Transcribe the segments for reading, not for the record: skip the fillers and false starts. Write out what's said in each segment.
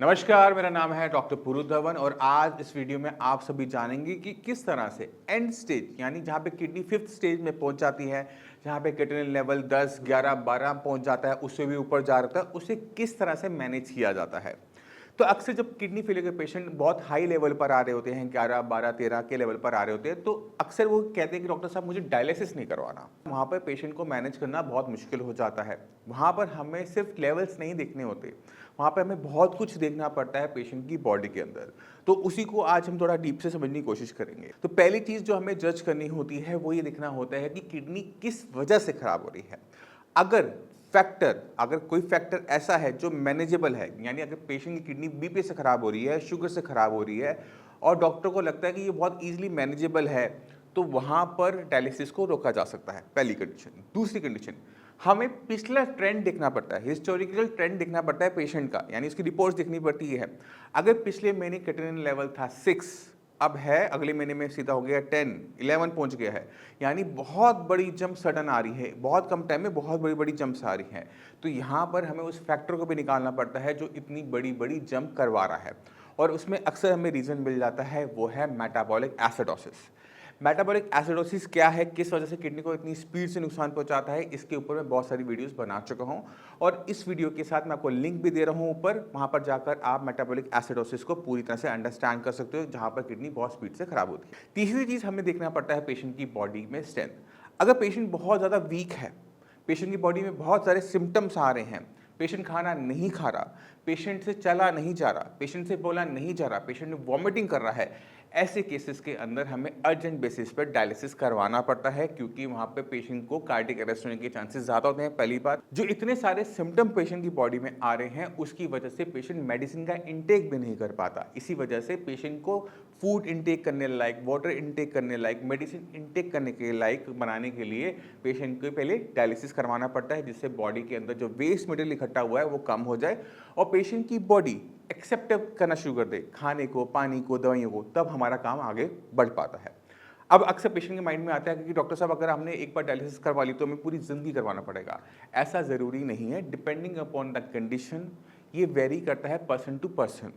नमस्कार, मेरा नाम है डॉक्टर पुरु धवन और आज इस वीडियो में आप सभी जानेंगे कि किस तरह से एंड स्टेज यानी जहाँ पे किडनी फिफ्थ स्टेज में पहुँच जाती है, जहाँ पे क्रिएटिनिन लेवल 10, 11, 12 पहुँच जाता है, उससे भी ऊपर जा रहा है, उसे किस तरह से मैनेज किया जाता है। तो अक्सर जब किडनी फेलियर के पेशेंट बहुत हाई लेवल पर आ रहे होते हैं, 11, 12, 13 के लेवल पर आ रहे होते हैं, तो अक्सर वो कहते हैं कि डॉक्टर साहब मुझे डायलिसिस नहीं करवाना। वहाँ पर पेशेंट को मैनेज करना बहुत मुश्किल हो जाता है। वहाँ पर हमें सिर्फ लेवल्स नहीं देखने होते, वहाँ पे हमें बहुत कुछ देखना पड़ता है पेशेंट की बॉडी के अंदर। तो उसी को आज हम थोड़ा डीप से समझने की कोशिश करेंगे। तो पहली चीज़ जो हमें जज करनी होती है वो ये देखना होता है कि किडनी किस वजह से खराब हो रही है। अगर कोई फैक्टर ऐसा है जो मैनेजेबल है, यानी अगर पेशेंट की किडनी बीपी से खराब हो रही है, शुगर से खराब हो रही है और डॉक्टर को लगता है कि ये बहुत ईजिली मैनेजेबल है, तो वहाँ पर डायलिसिस को रोका जा सकता है, पहली कंडीशन। दूसरी कंडीशन, हमें पिछला ट्रेंड देखना पड़ता है, हिस्टोरिकल ट्रेंड देखना पड़ता है पेशेंट का, यानी उसकी रिपोर्ट्स देखनी पड़ती है। अगर पिछले महीने क्रिएटिनिन लेवल था 6, अब है अगले महीने में सीधा हो गया 10, 11 पहुंच गया है, यानी बहुत बड़ी जंप सडन आ रही है, बहुत कम टाइम में बहुत बड़ी बड़ी जंप्स आ रही हैं। तो यहाँ पर हमें उस फैक्टर को भी निकालना पड़ता है जो इतनी बड़ी बड़ी जंप करवा रहा है, और उसमें अक्सर हमें रीज़न मिल जाता है, वो है मेटाबॉलिक एसिडोसिस। मेटाबॉलिक एसिडोसिस क्या है, किस वजह से किडनी को इतनी स्पीड से नुकसान पहुंचाता है, इसके ऊपर मैं बहुत सारी वीडियोस बना चुका हूं, और इस वीडियो के साथ मैं आपको लिंक भी दे रहा हूं ऊपर, वहां पर जाकर आप मेटाबॉलिक एसिडोसिस को पूरी तरह से अंडरस्टैंड कर सकते हो, जहां पर किडनी बहुत स्पीड से खराब होती है। तीसरी चीज़ हमें देखना पड़ता है पेशेंट की बॉडी में स्ट्रेंथ। अगर पेशेंट बहुत ज़्यादा वीक है, पेशेंट की बॉडी में बहुत सारे सिम्टम्स आ रहे हैं, पेशेंट खाना नहीं खा रहा, पेशेंट से चला नहीं जा रहा, पेशेंट से बोला नहीं जा रहा, पेशेंट वॉमिटिंग कर रहा है, ऐसे केसेस के अंदर हमें अर्जेंट बेसिस पर डायलिसिस करवाना पड़ता है, क्योंकि वहाँ पे पेशेंट को कार्डियक अरेस्ट होने के चांसेस ज़्यादा होते हैं। पहली बात, जो इतने सारे सिम्टम पेशेंट की बॉडी में आ रहे हैं, उसकी वजह से पेशेंट मेडिसिन का इंटेक भी नहीं कर पाता। इसी वजह से पेशेंट को फूड इंटेक करने लायक, वाटर इंटेक करने लायक, मेडिसिन इंटेक करने के लायक बनाने के लिए पेशेंट को पहले डायलिसिस करवाना पड़ता है, जिससे बॉडी के अंदर जो वेस्ट मटेरियल इकट्ठा हुआ है वो कम हो जाए और पेशेंट की बॉडी एक्सेप्ट करना शुरू कर दे खाने को, पानी को, दवाइयों को, तब हमारा काम आगे बढ़ पाता है। अब अक्सर पेशेंट के माइंड में आता है कि डॉक्टर साहब अगर हमने एक बार डायलिसिस करवा ली तो हमें पूरी जिंदगी करवाना पड़ेगा। ऐसा ज़रूरी नहीं है, डिपेंडिंग अपॉन द कंडीशन ये वेरी करता है पर्सन टू पर्सन।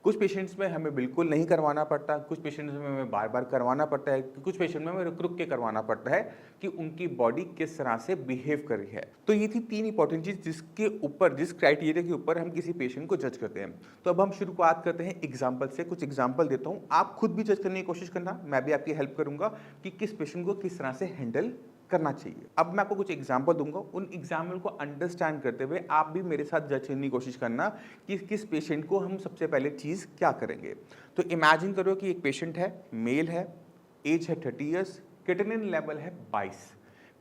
कुछ पेशेंट्स में हमें बिल्कुल नहीं करवाना पड़ता, कुछ पेशेंट्स में हमें बार बार करवाना पड़ता है, कुछ पेशेंट में हमें रुक रुक के करवाना पड़ता है कि उनकी बॉडी किस तरह से बिहेव कर रही है। तो ये थी 3 इंपॉर्टेंट चीज़ जिसके ऊपर, जिस क्राइटेरिया के ऊपर हम किसी पेशेंट को जज करते हैं। तो अब हम शुरुआत करते हैं एग्जाम्पल से। कुछ एग्जाम्पल देता हूँ, आप खुद भी जज करने की कोशिश करना, मैं भी आपकी हेल्प करूँगा कि किस पेशेंट को किस तरह से हैंडल करना चाहिए। अब मैं आपको कुछ एग्जाम्पल दूंगा, उन एग्जाम्पल को अंडरस्टैंड करते हुए आप भी मेरे साथ जज करने की कोशिश करना कि किस पेशेंट को हम सबसे पहले चीज़ क्या करेंगे। तो इमेजिन करो कि एक पेशेंट है, मेल है, एज है 30 ईयर्स, क्रिएटिनिन लेवल है 22।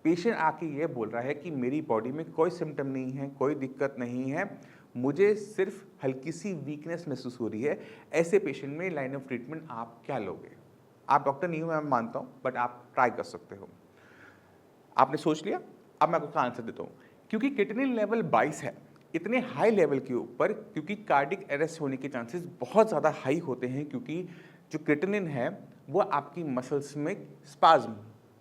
पेशेंट आके ये बोल रहा है कि मेरी बॉडी में कोई सिम्टम नहीं है, कोई दिक्कत नहीं है, मुझे सिर्फ हल्की सी वीकनेस महसूस हो रही है। ऐसे पेशेंट में लाइन ऑफ ट्रीटमेंट आप क्या लोगे? आप डॉक्टर नहीं हो, मैं मानता हूँ, बट आप ट्राई कर सकते हो। आपने सोच लिया? अब मैं आपको आंसर देता हूँ। क्योंकि क्रिएटिनिन लेवल 22 है, इतने हाई लेवल के ऊपर, क्योंकि कार्डिक अरेस्ट होने के चांसेस बहुत ज़्यादा हाई होते हैं, क्योंकि जो क्रिएटिनिन है वो आपकी मसल्स में स्पाज्म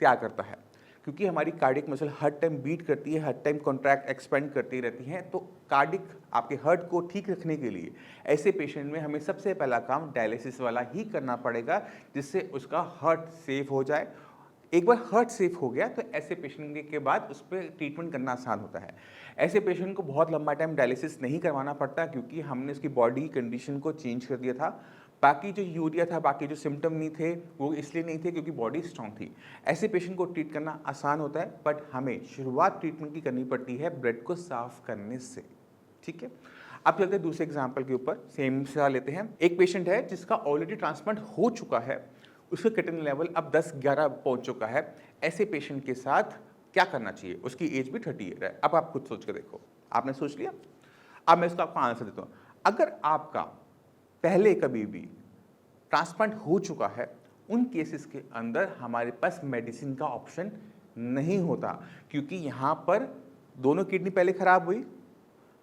तैयार करता है, क्योंकि हमारी कार्डिक मसल हर टाइम बीट करती है, हर टाइम कॉन्ट्रैक्ट एक्सपेंड करती रहती हैं। तो कार्डिक आपके हार्ट को ठीक रखने के लिए ऐसे पेशेंट में हमें सबसे पहला काम डायलिसिस वाला ही करना पड़ेगा, जिससे उसका हार्ट सेफ हो जाए। एक बार हार्ट सेफ हो गया तो ऐसे पेशेंट के बाद उस पर ट्रीटमेंट करना आसान होता है। ऐसे पेशेंट को बहुत लंबा टाइम डायलिसिस नहीं करवाना पड़ता, क्योंकि हमने उसकी बॉडी कंडीशन को चेंज कर दिया था। बाकी जो यूरिया था, बाकी जो सिम्टम नहीं थे, वो इसलिए नहीं थे क्योंकि बॉडी स्ट्रांग थी। ऐसे पेशेंट को ट्रीट करना आसान होता है, बट हमें शुरुआत ट्रीटमेंट की करनी पड़ती है ब्लड को साफ करने से। ठीक है, अब चलते हैं दूसरे एग्जाम्पल के ऊपर, सेम सा लेते हैं। एक पेशेंट है जिसका ऑलरेडी ट्रांसप्लांट हो चुका है, उसका क्रिएटिनिन लेवल अब 10-11 पहुंच चुका है। ऐसे पेशेंट के साथ क्या करना चाहिए? उसकी एज भी 30 ईयर है। अब आप खुद सोच के देखो, आपने सोच लिया? अब मैं इसका आपको आंसर देता हूँ। अगर आपका पहले कभी भी ट्रांसप्लांट हो चुका है, उन केसेस के अंदर हमारे पास मेडिसिन का ऑप्शन नहीं होता, क्योंकि यहाँ पर दोनों किडनी पहले खराब हुई,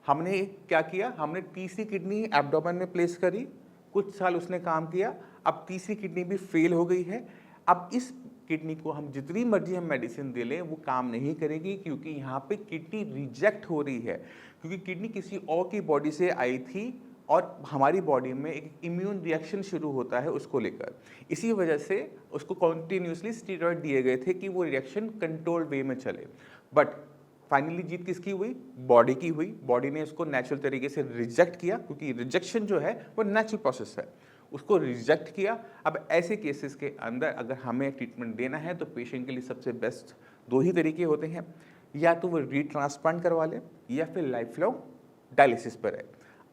हमने क्या किया, हमने तीसरी किडनी एब्डोमेन में प्लेस करी, कुछ साल उसने काम किया, अब तीसरी किडनी भी फेल हो गई है। अब इस किडनी को हम जितनी मर्जी हम मेडिसिन दे लें वो काम नहीं करेगी, क्योंकि यहाँ पे किडनी रिजेक्ट हो रही है, क्योंकि किडनी किसी और की बॉडी से आई थी, और हमारी बॉडी में एक इम्यून रिएक्शन शुरू होता है उसको लेकर। इसी वजह से उसको कॉन्टिन्यूसली स्टीरॉयड दिए गए थे कि वो रिएक्शन कंट्रोल्ड वे में चले। बट फाइनली जीत किसकी हुई? बॉडी की हुई। बॉडी ने इसको नेचुरल तरीके से रिजेक्ट किया, क्योंकि रिजेक्शन जो है वो नेचुरल प्रोसेस है, उसको रिजेक्ट किया। अब ऐसे केसेस के अंदर अगर हमें ट्रीटमेंट देना है तो पेशेंट के लिए सबसे बेस्ट दो ही तरीके होते हैं, या तो वो रीट्रांसप्लांट करवा ले या फिर लाइफ लॉन्ग डायलिसिस पर है।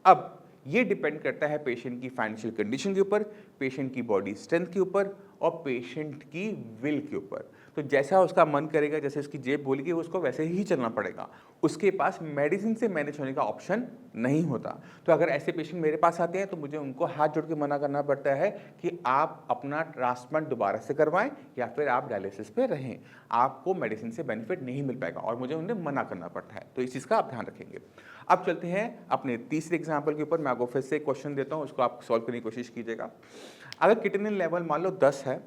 अब ये डिपेंड करता है पेशेंट की फाइनेंशियल कंडीशन के ऊपर, पेशेंट की बॉडी स्ट्रेंथ के ऊपर और पेशेंट की विल के ऊपर। तो जैसा उसका मन करेगा, जैसे उसकी जेब बोलेगी, उसको वैसे ही चलना पड़ेगा। उसके पास मेडिसिन से मैनेज होने का ऑप्शन नहीं होता। तो अगर ऐसे पेशेंट मेरे पास आते हैं तो मुझे उनको हाथ जोड़ के मना करना पड़ता है कि आप अपना ट्रांसप्लांट दोबारा से करवाएं या फिर आप डायलिसिस पे रहें, आपको मेडिसिन से बेनिफिट नहीं मिल पाएगा, और मुझे उन्हें मना करना पड़ता है। तो इस चीज़ का आप ध्यान रखेंगे। अब चलते हैं अपने तीसरे एग्जाम्पल के ऊपर। मैं आपको फिर से क्वेश्चन देता हूँ, उसको आप सॉल्व करने की कोशिश कीजिएगा। अगर किडनी लेवल मान लो 10 है,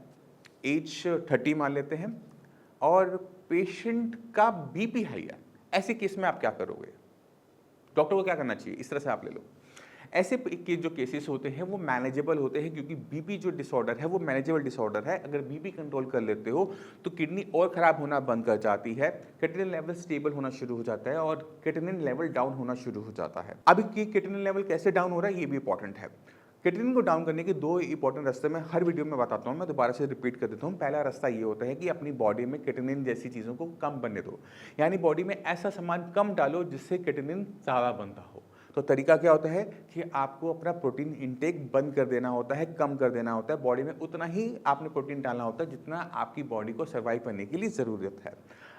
एज 30 मान लेते हैं, और पेशेंट का बीपी हाई है, ऐसे केस में आप क्या करोगे? डॉक्टर को क्या करना चाहिए? इस तरह से आप ले लो। ऐसे के जो केसेस होते हैं वो मैनेजेबल होते हैं, क्योंकि बीपी जो डिसऑर्डर है वो मैनेजेबल डिसऑर्डर है। अगर बीपी कंट्रोल कर लेते हो तो किडनी और ख़राब होना बंद कर जाती है, क्रिएटिनिन लेवल स्टेबल होना शुरू हो जाता है और क्रिएटिनिन लेवल डाउन होना शुरू हो जाता है। अब ये क्रिएटिनिन लेवल कैसे डाउन हो रहा है ये भी इंपॉर्टेंट है। क्रिएटिनिन को डाउन करने के दो इंपॉर्टेंट रास्ते मैं हर वीडियो में बताता हूँ, मैं दोबारा से रिपीट कर देता हूँ। पहला रास्ता ये होता है कि अपनी बॉडी में क्रिएटिनिन जैसी चीज़ों को कम बनने दो, यानी बॉडी में ऐसा सामान कम डालो जिससे क्रिएटिनिन ज़्यादा बनता हो। तो तरीका क्या होता है कि आपको अपना प्रोटीन इंटेक बंद कर देना होता है, कम कर देना होता है। बॉडी में उतना ही आपने प्रोटीन डालना होता है जितना आपकी बॉडी को सर्वाइव करने के लिए ज़रूरत है।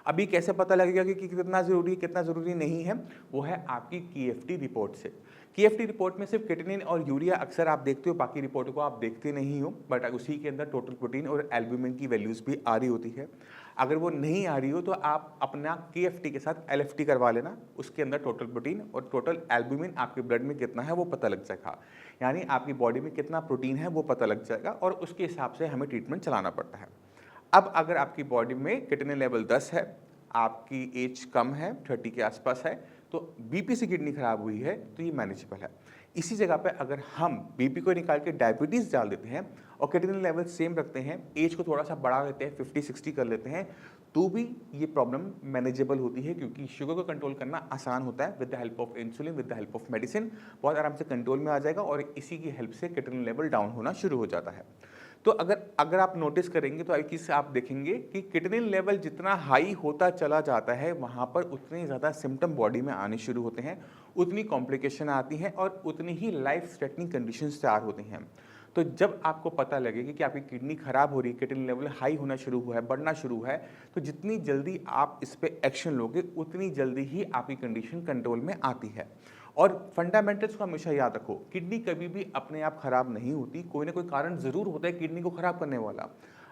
अभी कैसे पता लगेगा कि कितना ज़रूरी कितना ज़रूरी नहीं है? वो है आपकी KFT रिपोर्ट से। KFT रिपोर्ट में सिर्फ क्रिएटिनिन और यूरिया अक्सर आप देखते हो, बाकी रिपोर्ट को आप देखते नहीं हो, बट उसी के अंदर टोटल प्रोटीन और एल्ब्यूमिन की वैल्यूज़ भी आ रही होती है। अगर वो नहीं आ रही हो तो आप अपना KFT के साथ LFT करवा लेना, उसके अंदर टोटल प्रोटीन और टोटल एल्ब्यूमिन आपके ब्लड में कितना है वो पता लग जाएगा, यानी आपकी बॉडी में कितना प्रोटीन है वो पता लग जाएगा, और उसके हिसाब से हमें ट्रीटमेंट चलाना पड़ता है। अब अगर आपकी बॉडी में क्रिएटिनिन लेवल 10 है, आपकी एज कम है, 30 के आसपास है, तो बीपी से किडनी खराब हुई है तो ये मैनेजेबल है। इसी जगह पे अगर हम बीपी को निकाल के डायबिटीज़ डाल देते हैं और क्रिएटिनिन लेवल सेम रखते हैं, एज को थोड़ा सा बढ़ा लेते हैं, 50-60 कर लेते हैं, तो भी ये प्रॉब्लम मैनेजेबल होती है, क्योंकि शुगर को कंट्रोल करना आसान होता है। With the help of insulin, with the help of medicine बहुत आराम से कंट्रोल में आ जाएगा, और इसी की हेल्प से क्रिएटिनिन लेवल डाउन होना शुरू हो जाता है। तो अगर आप नोटिस करेंगे तो एक चीज़ आप देखेंगे कि क्रिएटिनिन लेवल जितना हाई होता चला जाता है वहाँ पर उतने ज़्यादा सिम्टम बॉडी में आने शुरू होते हैं, उतनी कॉम्प्लिकेशन आती हैं और उतनी ही लाइफ थ्रेटनिंग कंडीशंस तैयार होती हैं। तो जब आपको पता लगेगा कि आपकी किडनी खराब हो रही है, क्रिएटिनिन लेवल हाई होना शुरू हुआ है, बढ़ना शुरू हुआ है, तो जितनी जल्दी आप इस पर एक्शन लोगे उतनी जल्दी ही आपकी कंडीशन कंट्रोल में आती है। और फंडामेंटल्स को हमेशा याद रखो, किडनी कभी भी अपने आप खराब नहीं होती, कोई ना कोई कारण ज़रूर होता है किडनी को खराब करने वाला।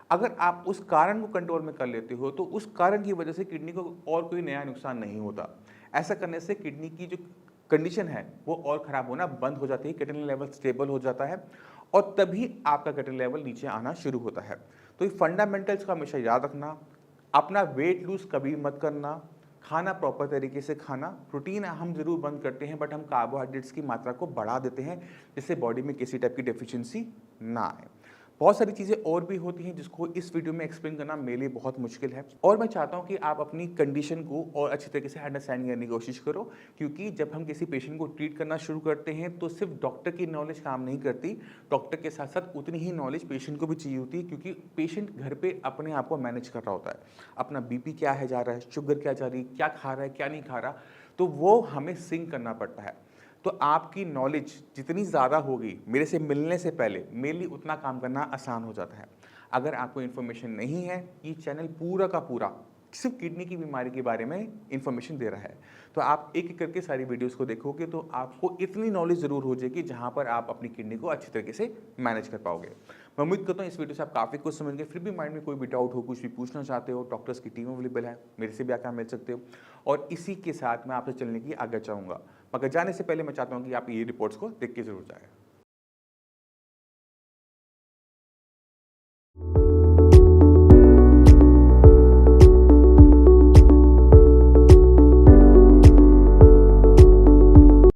अगर आप उस कारण को कंट्रोल में कर लेते हो तो उस कारण की वजह से किडनी को और कोई नया नुकसान नहीं होता। ऐसा करने से किडनी की जो कंडीशन है वो और ख़राब होना बंद हो जाती है, क्रिएटिनिन लेवल स्टेबल हो जाता है, और तभी आपका क्रिएटिनिन लेवल नीचे आना शुरू होता है। तो ये फंडामेंटल्स को हमेशा याद रखना, अपना वेट लूज कभी मत करना, खाना प्रॉपर तरीके से खाना, प्रोटीन हम जरूर बंद करते हैं बट हम कार्बोहाइड्रेट्स की मात्रा को बढ़ा देते हैं जिससे बॉडी में किसी टाइप की डेफिशिएंसी ना आए। बहुत सारी चीज़ें और भी होती हैं जिसको इस वीडियो में एक्सप्लेन करना मेरे लिए बहुत मुश्किल है, और मैं चाहता हूं कि आप अपनी कंडीशन को और अच्छी तरीके से अंडरस्टैंड करने की कोशिश करो, क्योंकि जब हम किसी पेशेंट को ट्रीट करना शुरू करते हैं तो सिर्फ डॉक्टर की नॉलेज काम नहीं करती, डॉक्टर के साथ साथ उतनी ही नॉलेज पेशेंट को भी चाहिए होती है, क्योंकि पेशेंट घर पर अपने आप को मैनेज कर रहा होता है, अपना बीपी क्या है जा रहा है, शुगर क्या जा रही है, क्या खा रहा है क्या नहीं खा रहा, तो वो हमें सिंक करना पड़ता है। तो आपकी नॉलेज जितनी ज़्यादा होगी मेरे से मिलने से पहले, मेरे लिए उतना काम करना आसान हो जाता है। अगर आपको इन्फॉर्मेशन नहीं है, ये चैनल पूरा का पूरा सिर्फ किडनी की बीमारी के बारे में इन्फॉर्मेशन दे रहा है, तो आप एक एक करके सारी वीडियोस को देखोगे तो आपको इतनी नॉलेज ज़रूर हो जाएगी जहाँ पर आप अपनी किडनी को अच्छी तरीके से मैनेज कर पाओगे। मैं उम्मीद करता हूँ इस वीडियो से आप काफ़ी कुछ समझ गए। फिर भी माइंड में कोई भी डाउट हो, कुछ भी पूछना चाहते हो, डॉक्टर्स की टीम अवेलेबल है, मेरे से भी आकर मिल सकते हो, और इसी के साथ मैं आपसे चलने की आज्ञा चाहूँगा। मगर जाने से पहले मैं चाहता हूँ कि आप ये रिपोर्ट्स को देख के ज़रूर जाएँ।